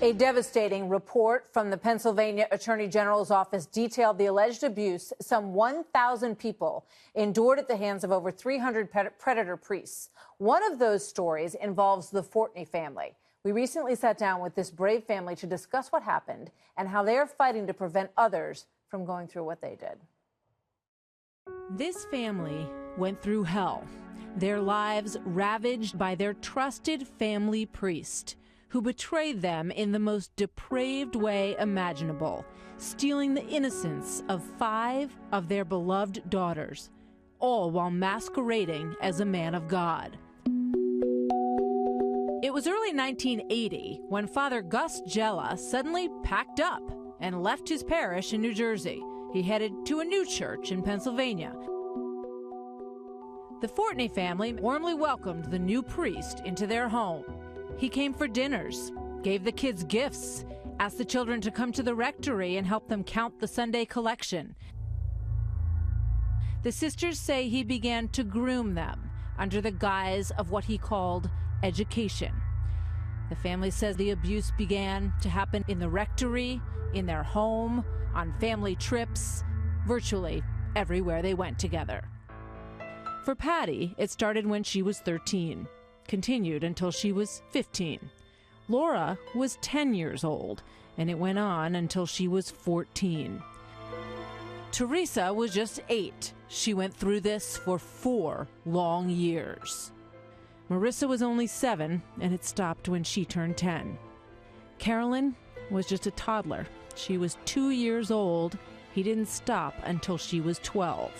A devastating report from the Pennsylvania Attorney General's office detailed the alleged abuse some 1,000 people endured at the hands of over 300 predator priests. One of those stories involves the Fortney family. We recently sat down with this brave family to discuss what happened and how they are fighting to prevent others from going through what they did. This family went through hell, their lives ravaged by their trusted family priest, who betrayed them in the most depraved way imaginable, stealing the innocence of 5 of their beloved daughters, all while masquerading as a man of God. It was early 1980 when Father Gus Jella suddenly packed up and left his parish in New Jersey. He headed to a new church in Pennsylvania. The Fortney family warmly welcomed the new priest into their home. He came for dinners, gave the kids gifts, asked the children to come to the rectory and help them count the Sunday collection. The sisters say he began to groom them under the guise of what he called education. The family says the abuse began to happen in the rectory, in their home, on family trips, virtually everywhere they went together. For Patty, it started when she was 13. Continued until she was 15. Laura was 10 years old, and it went on until she was 14. Teresa was just 8. She went through this for 4 long years. Marissa was only 7, and it stopped when she turned 10. Carolyn was just a toddler. She was 2 years old. He didn't stop until she was 12,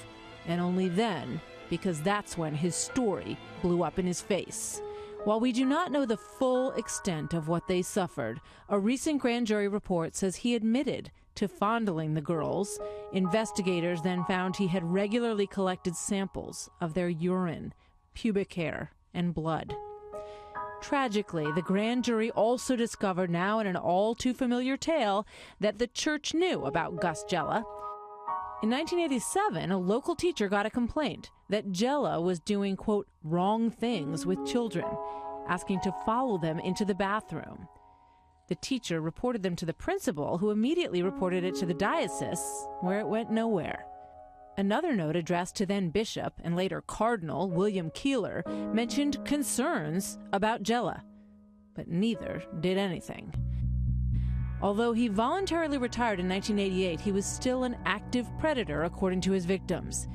and only then, because that's when his story blew up in his face. While we do not know the full extent of what they suffered, a recent grand jury report says he admitted to fondling the girls. Investigators then found he had regularly collected samples of their urine, pubic hair, and blood. Tragically, the grand jury also discovered, now in an all-too-familiar tale, that the church knew about Gus Jella. In 1987, a local teacher got a complaint that Jella was doing, quote, wrong things with children, asking to follow them into the bathroom. The teacher reported them to the principal, who immediately reported it to the diocese, where it went nowhere. Another note addressed to then Bishop and later Cardinal William Keeler mentioned concerns about Jella, but neither did anything. Although he voluntarily retired in 1988, he was still an active predator, according to his victims.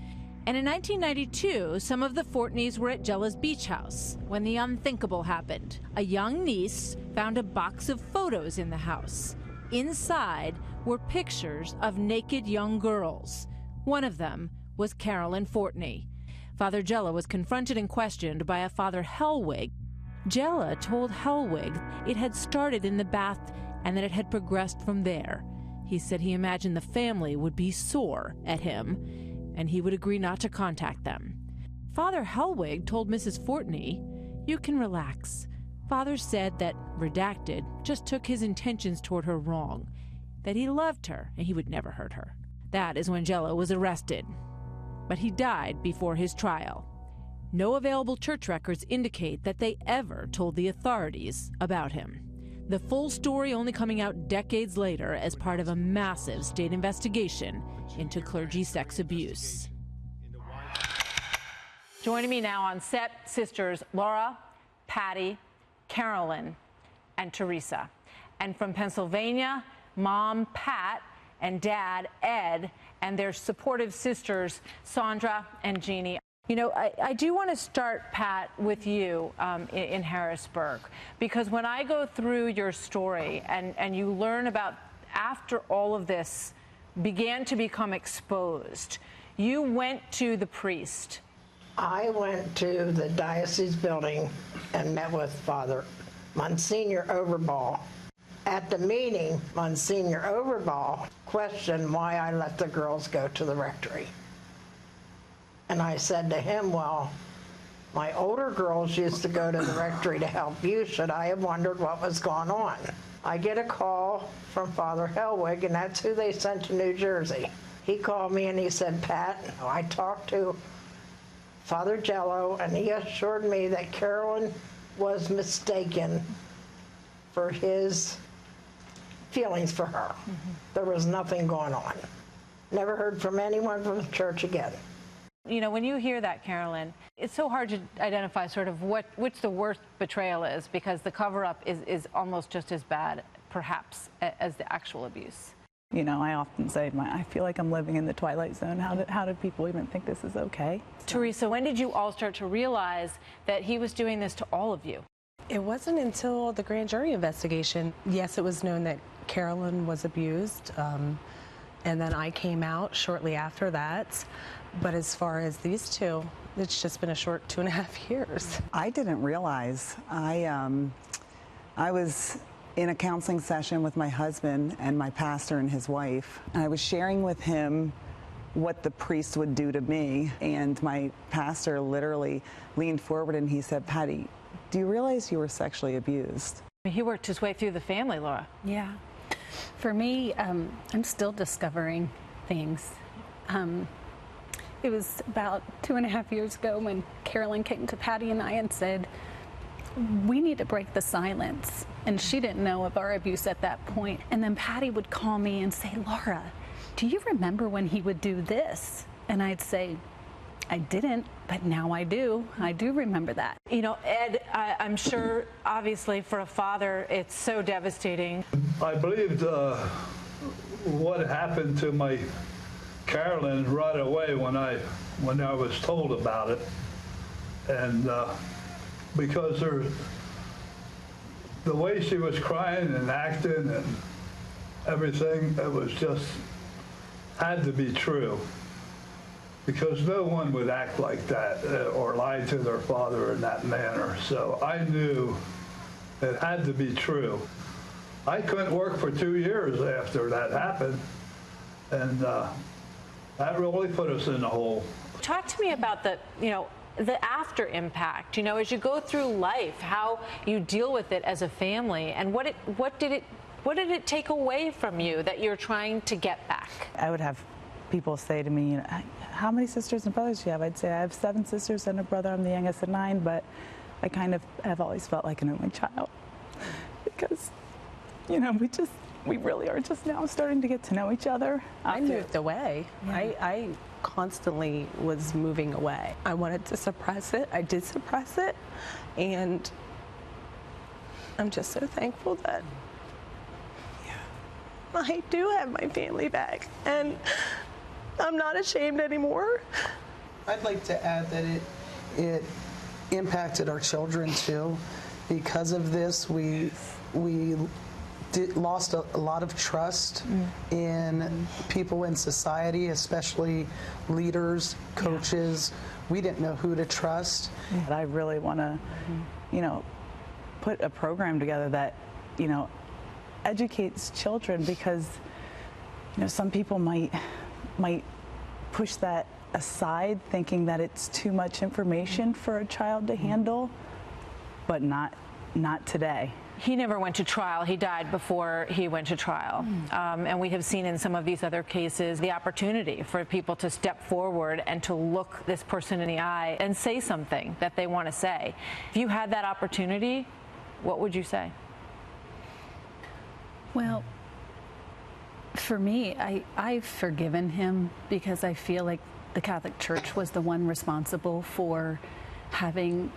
And in 1992, some of the Fortneys were at Jella's beach house when the unthinkable happened. A young niece found a box of photos in the house. Inside were pictures of naked young girls. One of them was Carolyn Fortney. Father Jella was confronted and questioned by a Father Hellwig. Jella told Hellwig it had started in the bath and that it had progressed from there. He said he imagined the family would be sore at him, and he would agree not to contact them. Father Hellwig told Mrs. Fortney, "You can relax. Father said that, redacted, just took his intentions toward her wrong, that he loved her and he would never hurt her." That is when Jella was arrested. But he died before his trial. No available church records indicate that they ever told the authorities about him. The full story only coming out decades later as part of a massive state investigation into clergy sex abuse. Joining me now on set, sisters Laura, Patty, Carolyn, and Teresa. And from Pennsylvania, Mom Pat and Dad Ed, and their supportive sisters Sandra and Jeannie. You know, I do want to start, Pat, with you in Harrisburg, because when I go through your story and you learn about after all of this began to become exposed, you went to the priest. I went to the diocese building and met with Father Monsignor Overball. At the meeting, Monsignor Overball questioned why I let the girls go to the rectory. And I said to him, well, my older girls used to go to the rectory to help you. Should I have wondered what was going on? I get a call from Father Hellwig, and that's who they sent to New Jersey. He called me and he said, Pat, I talked to Father Jello, and he assured me that Carolyn was mistaken for his feelings for her. There was nothing going on. Never heard from anyone from the church again. You know, when you hear that, Carolyn, it's so hard to identify sort of which the worst betrayal is, because the cover-up is almost just as bad, perhaps, as the actual abuse. You know, I often say, I feel like I'm living in the twilight zone. How do people even think this is okay? Teresa, when did you all start to realize that he was doing this to all of you? It wasn't until the grand jury investigation. Yes, it was known that Carolyn was abused, and then I came out shortly after that. But as far as these two, it's just been a short 2.5 years. I didn't realize. I was in a counseling session with my husband and my pastor and his wife. And I was sharing with him what the priest would do to me. And my pastor literally leaned forward and he said, "Patty, do you realize you were sexually abused?" He worked his way through the family, Laura. Yeah. For me, I'm still discovering things. It was about 2.5 years ago when Carolyn came to Patty and I and said, "We need to break the silence." And she didn't know of our abuse at that point. And then Patty would call me and say, "Laura, do you remember when he would do this?" And I'd say, "I didn't, but now I do. I do remember that." You know, Ed, I'm sure, obviously, for a father, it's so devastating. I believed what happened to my Carolyn right away when I was told about it, and because the way she was crying and acting and everything, it was just had to be true, because no one would act like that or lie to their father in that manner. So I knew it had to be true. I couldn't work for 2 years after that happened, and that really put us in a hole. Talk to me about the after impact, as you go through life, how you deal with it as a family, and what did it take away from you that you're trying to get back? I would have people say to me, "How many sisters and brothers do you have?" I'd say, "I have 7 sisters and a brother. I'm the youngest of 9, but I kind of have always felt like an only child." Because, we really are just now starting to get to know each other. I moved away. Yeah. I constantly was moving away. I wanted to suppress it. I did suppress it. And I'm just so thankful that I do have my family back. And I'm not ashamed anymore. I'd like to add that it impacted our children too. Because of this, we lost a lot of trust in people in society, especially leaders, coaches. We didn't know who to trust. I really want to, put a program together that, educates children, because, some people might push that aside, thinking that it's too much information for a child to handle, but not today. He never went to trial. He died before he went to trial. And we have seen in some of these other cases the opportunity for people to step forward and to look this person in the eye and say something that they want to say. If you had that opportunity, what would you say? Well, for me, I've forgiven him, because I feel like the Catholic Church was the one responsible for having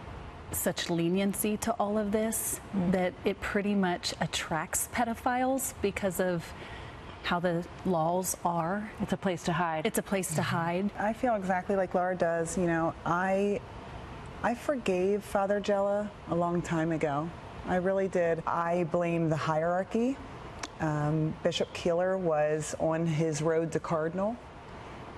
such leniency to all of this, that it pretty much attracts pedophiles because of how the laws are. It's a place to hide. It's a place to hide. I feel exactly like Laura does. I forgave Father Jella a long time ago. I really did. I blame the hierarchy. Bishop Keeler was on his road to cardinal,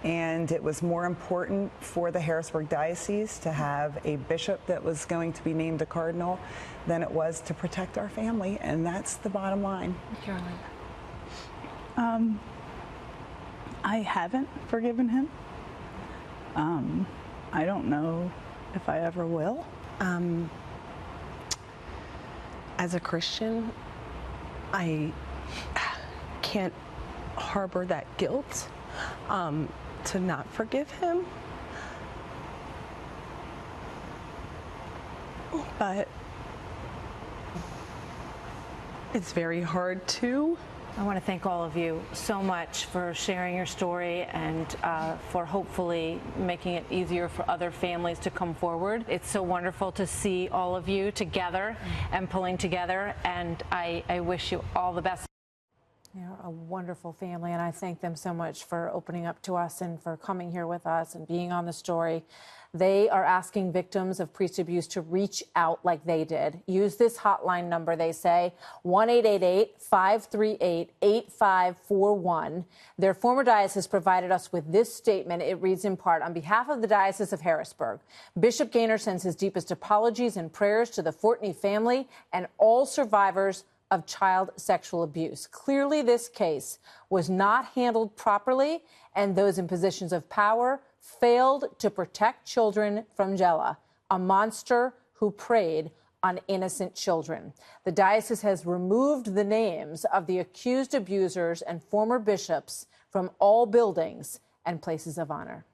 and it was more important for the Harrisburg Diocese to have a bishop that was going to be named a cardinal than it was to protect our family, and that's the bottom line. Carolyn. I haven't forgiven him. I don't know if I ever will. As a Christian, I can't harbor that guilt. To not forgive him, but it's very hard to, I want to thank all of you so much for sharing your story and for hopefully making it easier for other families to come forward. It's so wonderful to see all of you together and pulling together, and I wish you all the best. They're a wonderful family, and I thank them so much for opening up to us and for coming here with us and being on the story. They are asking victims of priest abuse to reach out like they did. Use this hotline number, they say, 1-888-538-8541. Their former diocese provided us with this statement. It reads in part, on behalf of the Diocese of Harrisburg, Bishop Gaynor sends his deepest apologies and prayers to the Fortney family and all survivors of child sexual abuse. Clearly, this case was not handled properly, and those in positions of power failed to protect children from Jella, a monster who preyed on innocent children. The diocese has removed the names of the accused abusers and former bishops from all buildings and places of honor.